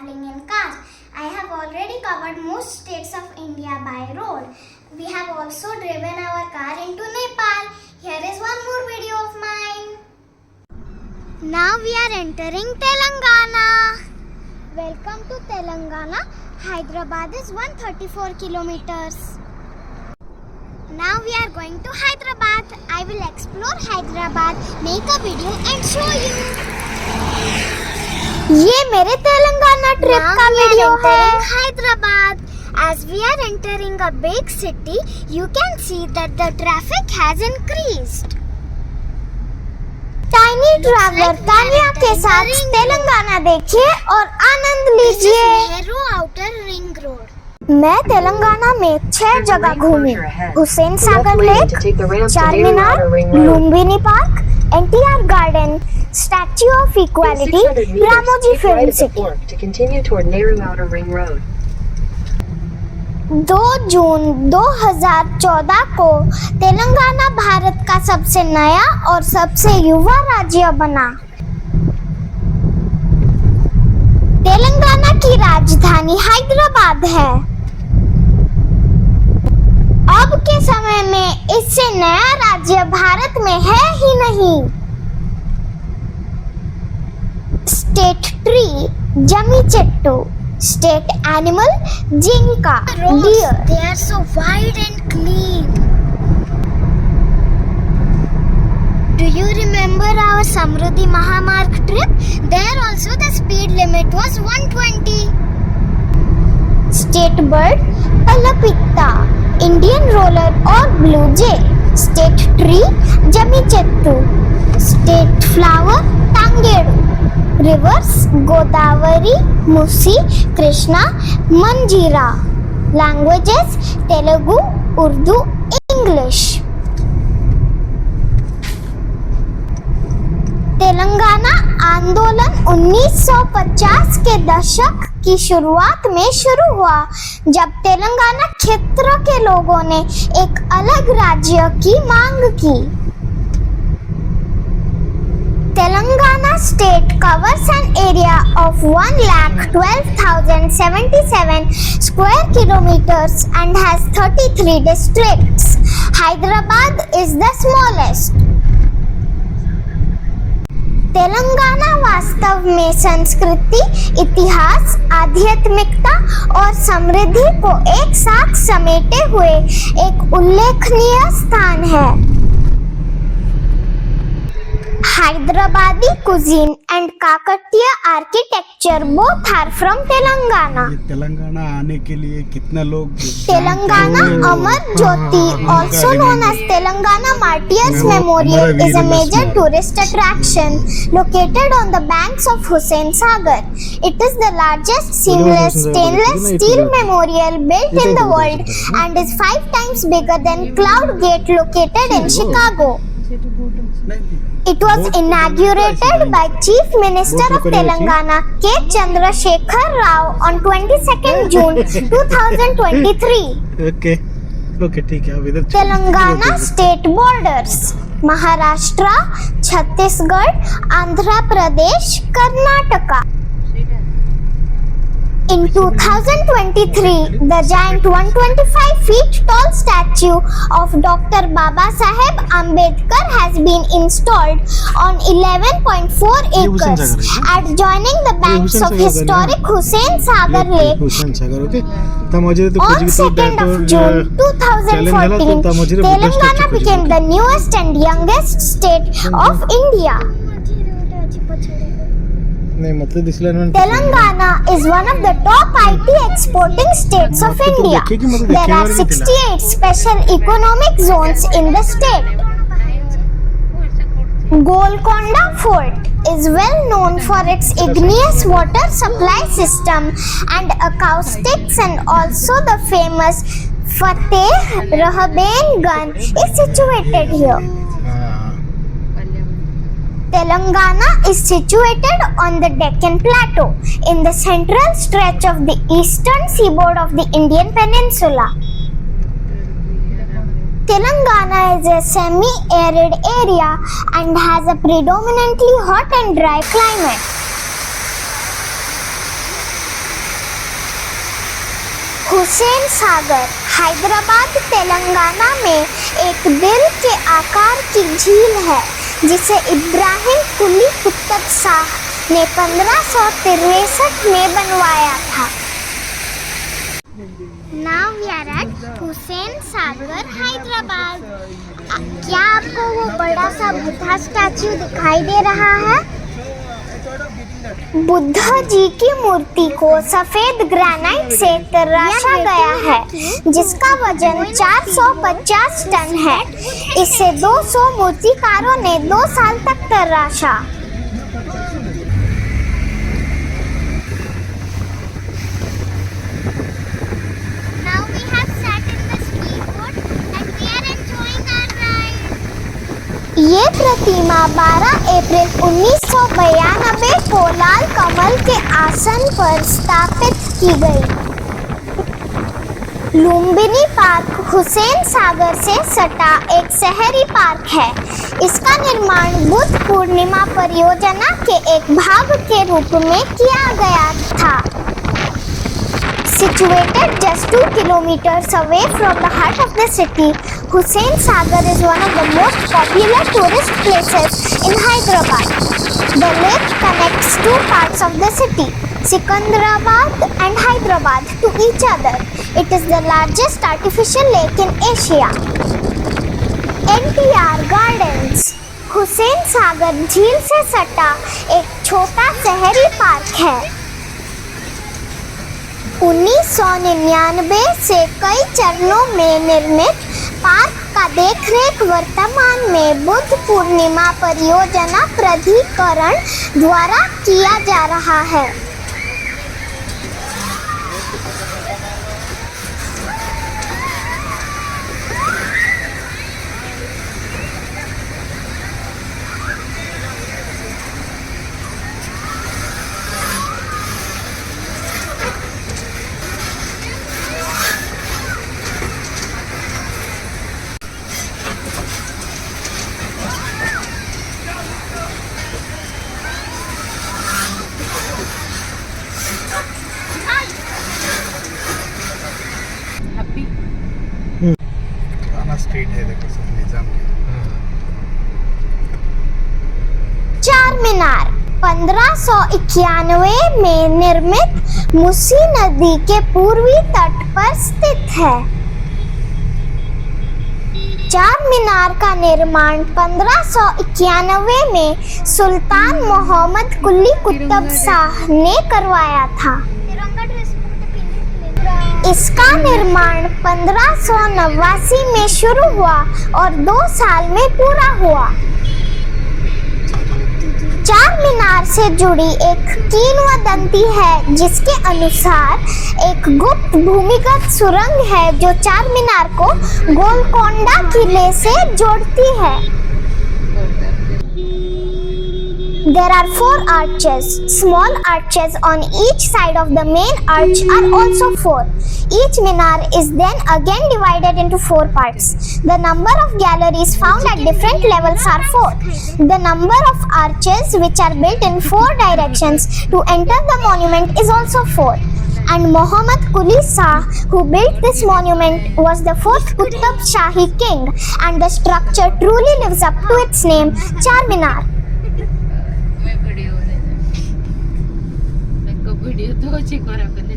traveling in cars. I have already covered most states of India by road. We have also driven our car into Nepal. Here is one more video of mine. Now we are entering Telangana. Welcome to Telangana. Hyderabad is 134 kilometers. Now we are going to Hyderabad. I will explore Hyderabad, make a video and show you. ये मेरे Telangana trip का video है. Hyderabad. As we are entering a big city, you can see that the traffic has increased. Tiny traveller Tania के साथ तेलंगाना देखिए और आनंद लीजिए. Nehru outer ring road. मैं तेलंगाना में 6 जगह घूमी. Hussain Sagar lake, Charminar, Lumbini park, NTR garden, statue of equality, Ramoji film city. 2 जून 2014 को तेलंगाना भारत का सबसे नया और सबसे युवा राज्य बना. तेलंगाना की राजधानी हैदराबाद है. अब के समय में इससे नया राज्य भारत में है ही नहीं. स्टेट ट्री जमी चट्टू. State animal jinka. Deer. They are so wide and clean. Do you remember our Samruddhi Mahamarg trip? There also the speed limit was 120. State bird Palapitta. Indian roller or blue jay. State tree Jamichettu. State flower Tangedu. Rivers Godavari, Musi, Krishna, Manjira. Languages Telugu, Urdu, English. Telangana आंदोलन 1950 के दशक की शुरुआत में शुरू हुआ, जब तेलंगाना क्षेत्र के लोगों ने एक अलग राज्य की मांग की. Telangana state covers an area of 1,12,077 square kilometers and has 33 districts. Hyderabad is the smallest. Telangana वास्तव में संस्कृति, इतिहास, आध्यात्मिकता और समृद्धि को एक साथ समेटे हुए एक उल्लेखनीय स्थान है. Hyderabadi cuisine and Kakatiya architecture both are from Telangana. Telangana आने के लिए कितना लोग Telangana Amar Jyoti, also known as Telangana Martyrs Memorial, is a major tourist attraction located on the banks of Hussain Sagar. It is the largest seamless stainless steel memorial built in the world and is 5 times bigger than Cloud Gate located in Chicago. It was inaugurated by Chief Minister of Telangana K. Chandrasekhar Rao on 22nd June 2023. Okay, ठीक है. अब इधर Telangana state borders Maharashtra, Chhattisgarh, Andhra Pradesh, Karnataka. In 2023, the giant 125 feet tall statue of Dr. Baba Saheb Ambedkar has been installed on 11.4 acres adjoining the banks of historic Hussain Sagar Lake. On 2nd of June 2014, Telangana became the newest and youngest state of India. Telangana is one of the top IT exporting states of India. There are 68 special economic zones in the state. Golconda Fort is well known for its igneous water supply system and acoustics, and also the famous Fateh Rahaben Gun is situated here. Telangana is situated on the Deccan Plateau in the central stretch of the eastern seaboard of the Indian Peninsula. Telangana is a semi-arid area and has a predominantly hot and dry climate. Hussain Sagar Hyderabad Telangana में एक दिल के आकार की झील है जिसे इब्राहिम कुली कुतुब शाह ने 1563 में बनवाया था। Now we are at Hussain Sagar Hyderabad. क्या आपको वो बड़ा सा बुद्धा स्टैचू दिखाई दे रहा है? बुद्धा जी की मूर्ति को सफेद ग्रेनाइट से तराशा गया है जिसका वजन 450 टन है। इसे 200 मूर्तिकारों ने 2 साल तक तराशा। ये प्रतिमा 12 अप्रैल 1992 को लाल कमल के आसन पर स्थापित की गई। लुम्बिनी पार्क हुसैन सागर से सटा एक शहरी पार्क है। इसका निर्माण बुद्ध पूर्णिमा परियोजना के एक भाग के रूप में किया गया था। Situated just 2 kilometers away from the heart of the city, Hussain Sagar is one of the most popular tourist places in Hyderabad. The lake connects 2 parts of the city, Sikandrabad and Hyderabad, to each other. It is the largest artificial lake in Asia. NTR Gardens Hussain Sagar झील से सटा एक छोटा शहरी park है। 1999 से कई चरणों में निर्मित पार्क का देखरेख वर्तमान में बुद्ध पूर्णिमा परियोजना प्राधिकरण द्वारा किया जा रहा है। पुराना स्ट्रीट है, देखो सब निजाम की। चार मीनार 1591 में निर्मित मूसी नदी के पूर्वी तट पर स्थित है। चार मीनार का निर्माण 1591 में सुल्तान मोहम्मद कुली कुतुब शाह ने करवाया था। इसका निर्माण 1589 में शुरू हुआ और 2 साल में पूरा हुआ। चार मीनार से जुड़ी एक किंवदंती है जिसके अनुसार एक गुप्त भूमिगत सुरंग है जो चार मीनार को गोलकोंडा किले से जोड़ती है। There are 4 arches. Small arches on each side of the main arch are also 4. Each minar is then again divided into 4 parts. The number of galleries found at different levels are 4. The number of arches which are built in 4 directions to enter the monument is also 4. And Muhammad Quli Shah, who built this monument, was the 4th Qutub Shahi king, and the structure truly lives up to its name, Charminar. Video तो अच्छी करा करने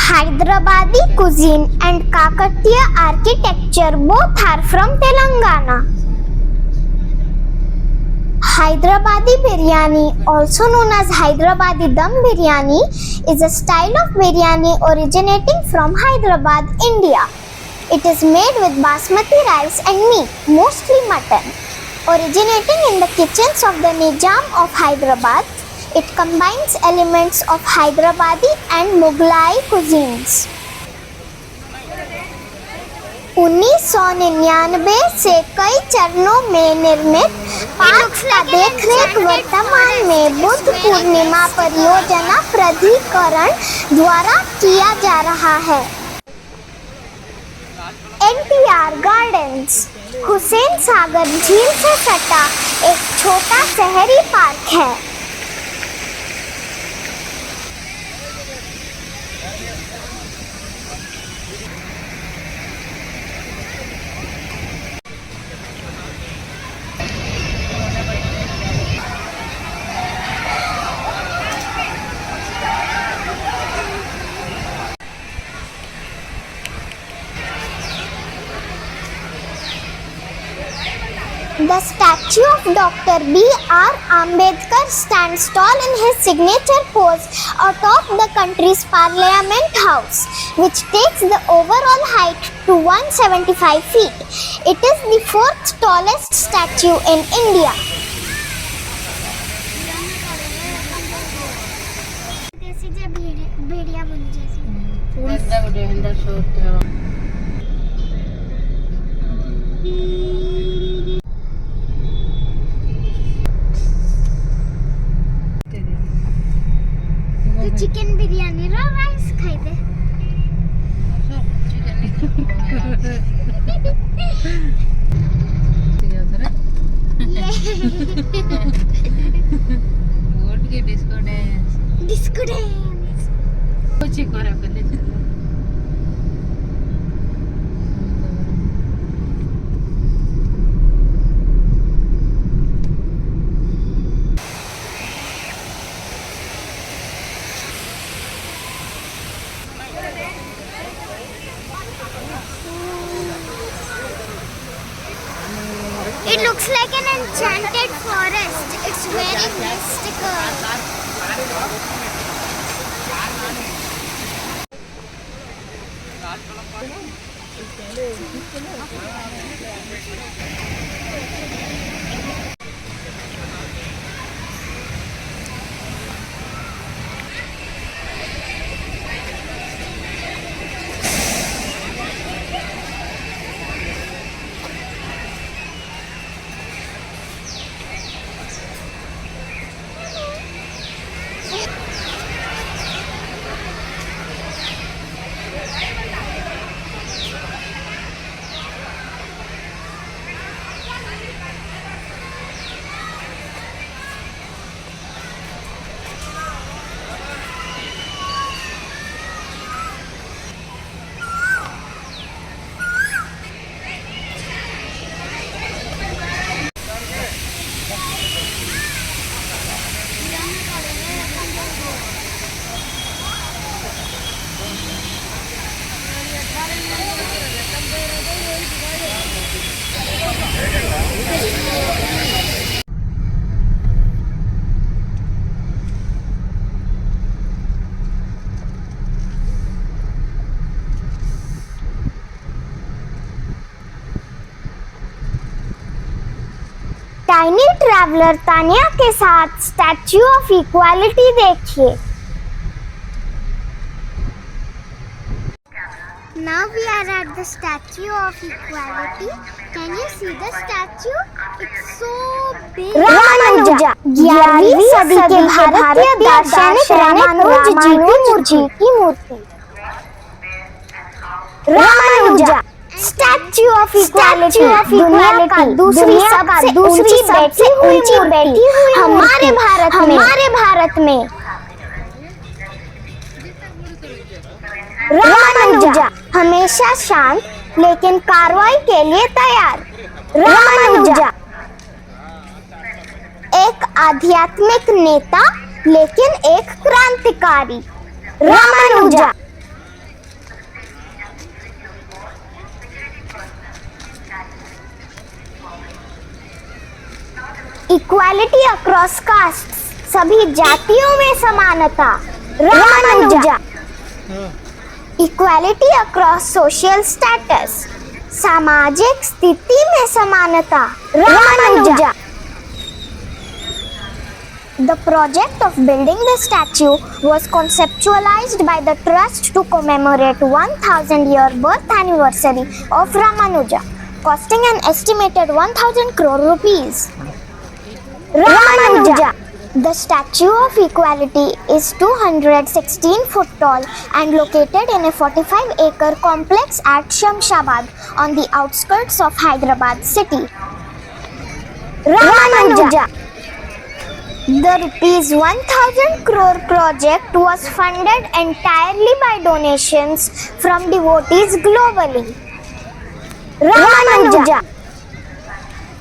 Hyderabadi cuisine and Kakatiya architecture both are from Telangana. Hyderabadi biryani, also known as Hyderabadi dum biryani, is a style of biryani originating from Hyderabad, India. It is made with basmati rice and meat, mostly mutton. Originating in the kitchens of the Nizam of Hyderabad, it combines elements of Hyderabadi and Mughlai cuisines. 1999 से कई चरणों में निर्मित park का देखरेख वर्तमान में बुद्ध पूर्णिमा परियोजना प्राधिकरण द्वारा किया जा रहा है। NTR Gardens हुसैन सागर झील से सटा एक छोटा शहरी पार्क है। The statue of Dr. B.R. Ambedkar stands tall in his signature pose atop the country's Parliament House, which takes the overall height to 175 feet. It is the fourth tallest statue in India. Chicken biryani रा rice खाई दे। Disco dance It looks like an enchanted forest. It's very mystical. Tiny traveller Tania के साथ statue of equality देखिए। Now we are at the Statue of Equality. Can you see the statue? It's so big. Ramanuja 11वीं सदी के भारतीय दार्शनिक रामानुज जी की मूर्ति। Ramanuja statue of equality दुनिया का दूसरी सबसे ऊंची बैठी हुई हमारे भारत में रामानुजा हमेशा शांत लेकिन कार्रवाई के लिए तैयार। रामानुजा एक आध्यात्मिक नेता लेकिन एक क्रांतिकारी। रामानुजा इक्वालिटी अक्रॉस कास्ट सभी जातियों में समानता। Ramanuja equality across social status सामाजिक स्थिति में समानता। Ramanuja The project of building the statue was conceptualized by the trust to commemorate 1000-year birth anniversary of Ramanuja, costing an estimated 1000 crore rupees. Ramanuja The Statue of Equality is 216 foot tall and located in a 45-acre complex at Shamshabad on the outskirts of Hyderabad city. Ramanuja. The rupees 1000 crore project was funded entirely by donations from devotees globally. Ramanuja.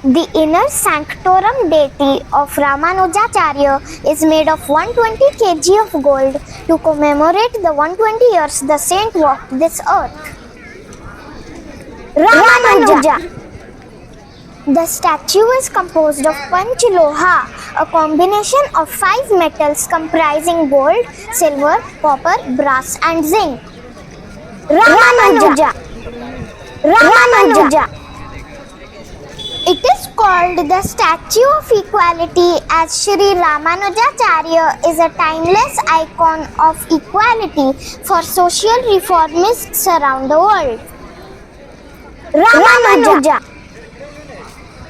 The inner sanctorum deity of Ramanujacharya is made of 120 kg of gold to commemorate the 120 years the saint walked this earth. Ramanuja. The statue is composed of Panchloha, a combination of 5 metals comprising gold, silver, copper, brass and zinc. Ramanuja. Ramanuja. It is called the Statue of Equality as Shri Ramanujacharya is a timeless icon of equality for social reformists around the world. Ramanuja.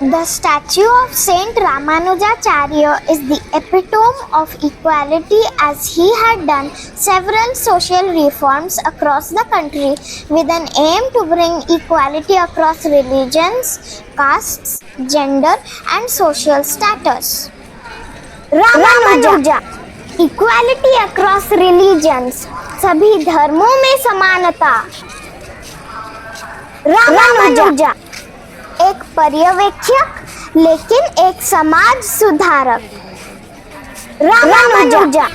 The statue of Saint Ramanujacharya is the epitome of equality as he had done several social reforms across the country with an aim to bring equality across religions, castes, gender and social status. Ramanuja. Equality across religions, सभी धर्मों में समानता. Ramanuja. एक पर्यवेक्षक लेकिन एक समाज सुधारक. Ramanuja.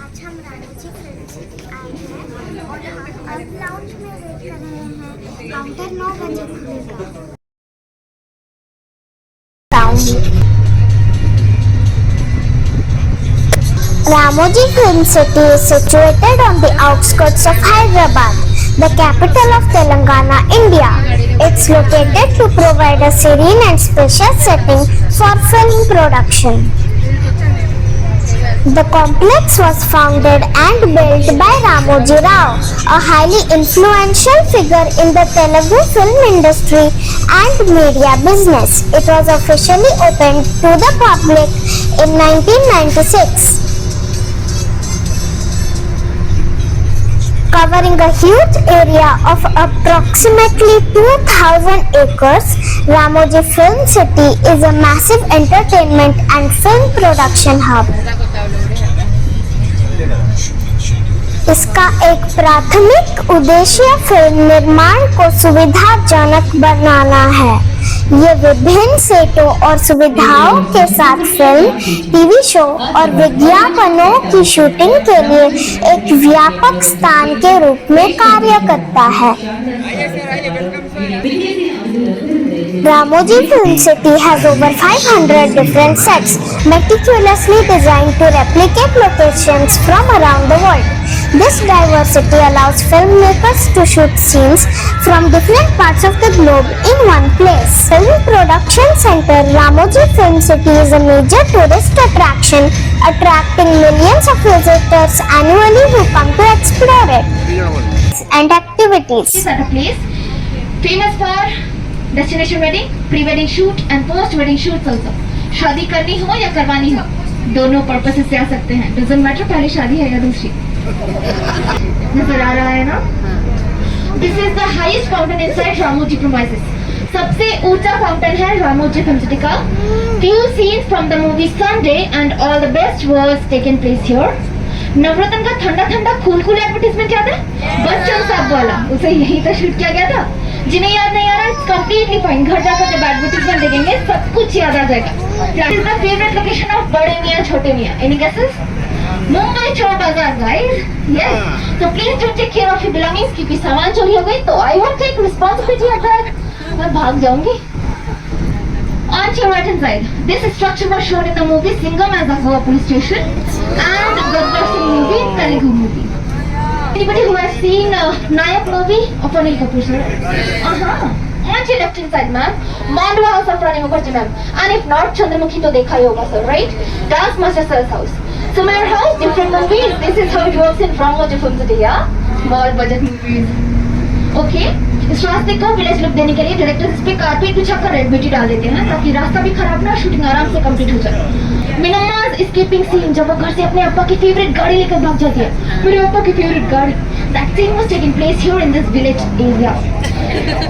आज हम रानीची फिल्म सिटी आए हैं और अब लाउंज में वेट कर रहे हैं. काउंटर 9 बजे खुलेगा. Ramoji Film City is situated on the outskirts of Hyderabad, the capital of Telangana, India. It's located to provide a serene and spacious setting for film production. The complex was founded and built by Ramoji Rao, a highly influential figure in the Telugu film industry and media business. It was officially opened to the public in 1996. Covering a huge area of approximately 2,000 acres, Ramoji Film City is a massive entertainment and film production hub. इसका एक प्राथमिक उद्देश्य film निर्माण को सुविधाजनक बनाना है. ये विभिन्न सेटों और सुविधाओं के साथ फिल्म, टीवी शो और विज्ञापनों की शूटिंग के लिए एक व्यापक स्थान के रूप में कार्य करता है. Ramoji Film City has over 500 different sets meticulously designed to replicate locations from around the world. This diversity allows filmmakers to shoot scenes from different parts of the globe in one place. Film Production Center Ramoji Film City is a major tourist attraction, attracting millions of visitors annually who come to explore it. And activities. This is a place famous for destination wedding, pre-wedding shoot and post-wedding shoots also. शादी करनी हो या करवानी हो, दोनों purposes से आ सकते हैं. Doesn't matter पहले शादी है या दूसरी. नजर आ रहा है ना? This is the highest fountain inside Ramoji premises. सबसे ऊंचा फाउंटेन है रामोजी फिल्म सिटी का. Few scenes from the movie Sunday and all the best was taken place here. नवरत्न का ठंडा ठंडा कूल कूल एडवर्टाइजमेंट याद है? बच्चन साहब वाला, उसे यहीं पर शूट किया गया था. जिन्हें याद नहीं आ रहा, इट्स कंप्लीटली फाइन. घर जाकर जब एडवर्टाइजमेंट देखेंगे सब कुछ याद आ जाएगा. That is the favorite location of बड़े मियाँ छोटे मियाँ. Any guesses? मुंबई चोर बाजार guys. Yes. So please do take care of your belongings. क्योंकि सामान चोरी हो गई तो I won't take responsibility of that. मैं भाग जाऊंगी. On your right hand side, this structure was shown in the movie Singham as a Goa police station and Gabbar Singh movie, Telugu movie. Anybody who has seen Nayak movie of Anil Kapoor sir? On your left hand side, ma'am, Mandwa House of Rani Mukherjee ma'am. And if not, Chandramukhi to dekha hi hoga sir, right? Dance Master sir's house. Similar house, different movies. This is how it works in Ramoji Film City, yeah? Small budget movies. Okay. इस रास्ते को village look देने के लिए director इस पे carpet बिछाकर red मिट्टी डाल देते हैं ताकि रास्ता भी खराब ना, शूटिंग आराम से कंप्लीट हो जाए. मिनिमाइज एस्केपिंग सीन, जब वो घर से अपने अप्पा की फेवरेट गाड़ी लेकर भाग जाती है. मेरे अप्पा की फेवरेट गाड़ी. That scene was taking place here in this village area.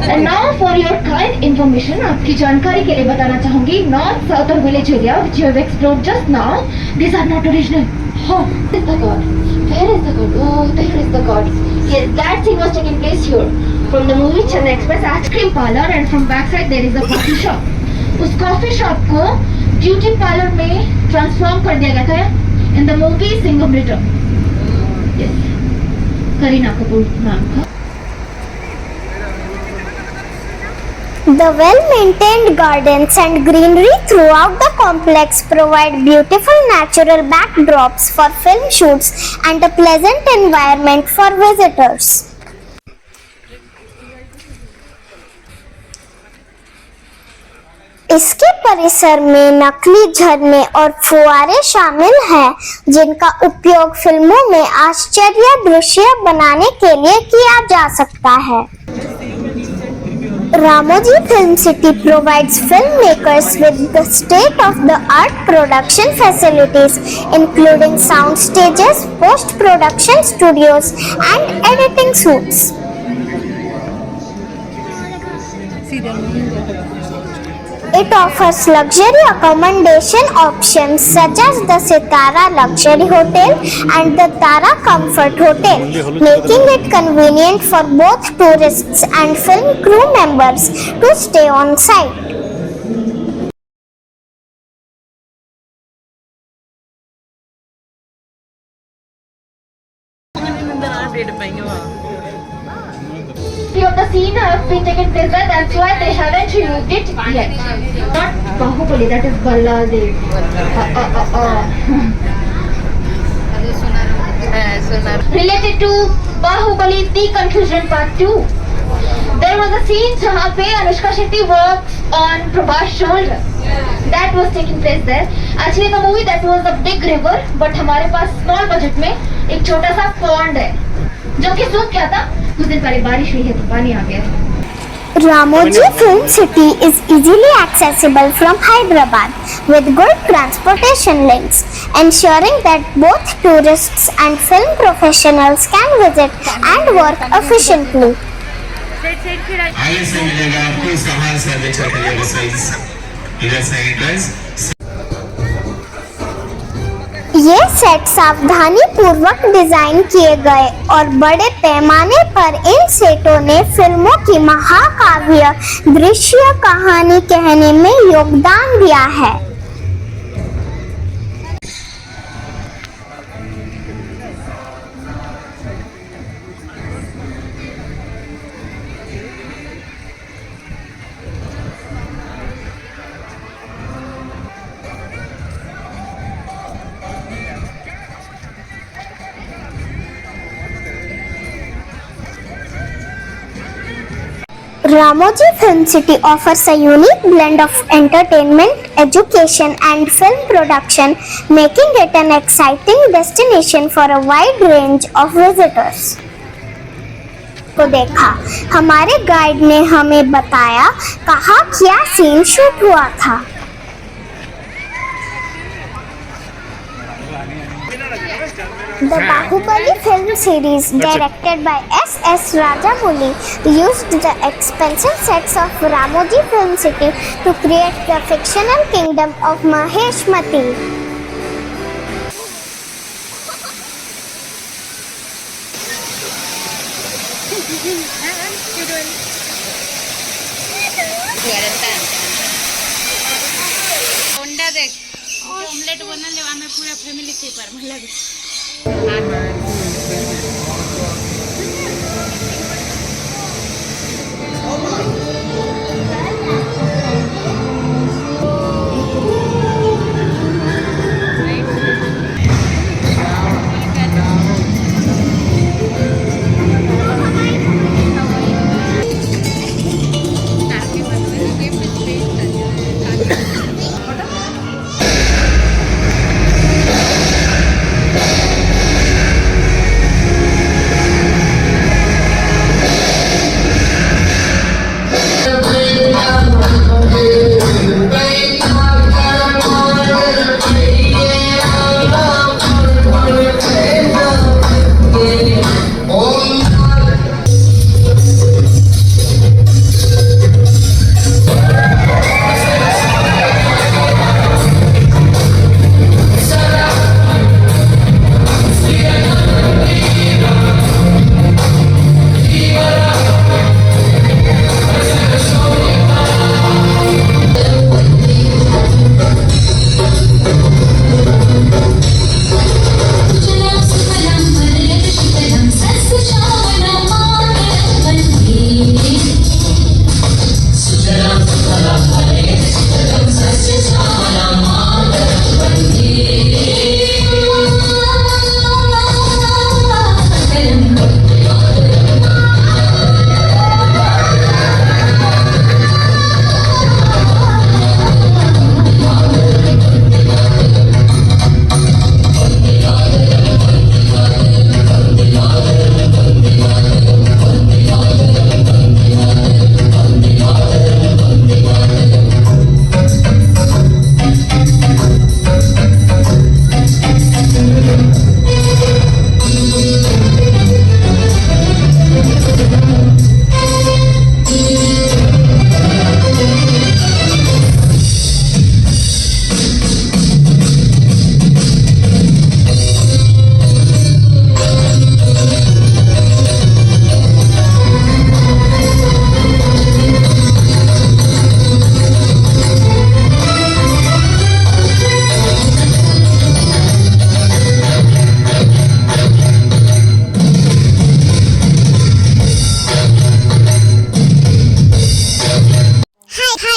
And now for your kind information, आपकी जानकारी के लिए बताना चाहूँगी, North Southern village area which you have explored just now, these are not original. Oh, this is the god. Where is the god? Oh, there is the god. Yes, that scene was taking place here. From the movie Chennai Express ice cream parlor and from backside there is a coffee shop. उस coffee shop को beauty parlor में transform कर दिया गया था in the movie Singham Return. Yes, Kareena Kapoor नाम का. The well-maintained gardens and greenery throughout the complex provide beautiful natural backdrops for film shoots and a pleasant environment for visitors. इसके परिसर में नकली झरने और फुआरे शामिल हैं, जिनका उपयोग फिल्मों में आश्चर्य दृश्य बनाने के लिए किया जा सकता है. Ramoji Film City provides filmmakers with the state-of-the-art production facilities, including sound stages, post-production studios, and editing suites. It offers luxury accommodation options such as the Sitara Luxury Hotel and the Tara Comfort Hotel, making it convenient for both tourists and film crew members to stay on site. Of the scene have been taken place there, that's why they haven't removed it yet. Not Bahubali, that is Balladev. Related to Bahubali, the conclusion part 2. There was a scene जहाँ पे Anushka Shetty walks on Prabhas shoulder. That was taking place there. Actually in the movie that was a big river, but हमारे पास small budget में एक छोटा सा pond है जो कि सूख गया था. कुछ दिन पहले बारिश हुई है तो पानी आ गया. Ramoji Film City is easily accessible from Hyderabad with good transportation links, ensuring that both tourists and film professionals can visit and work efficiently. आगे से मिलेगा आपको सामान सर्वेक्षण करिएगा साइज इधर से एंट्रेंस. ये सेट सावधानी पूर्वक डिजाइन किए गए और बड़े पैमाने पर इन सेटों ने फिल्मों की महाकाव्य दृश्य कहानी कहने में योगदान दिया है. Ramoji Film City offers a unique blend of entertainment, education and film production, making it an exciting destination for a wide range of visitors. को देखा, हमारे गाइड ने हमें बताया कहाँ क्या सीन शूट हुआ था. The Bahubali film series, directed by S.S. Rajamouli, used the expensive sets of Ramoji Film City to create the fictional kingdom of Maheshmati. अंडा देख ऑमलेट बना ले हमें पूरा फैमिली के पर मला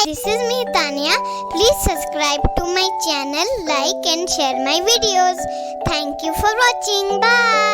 This is me Tanya. Please subscribe to my channel, like and share my videos. Thank you for watching. Bye.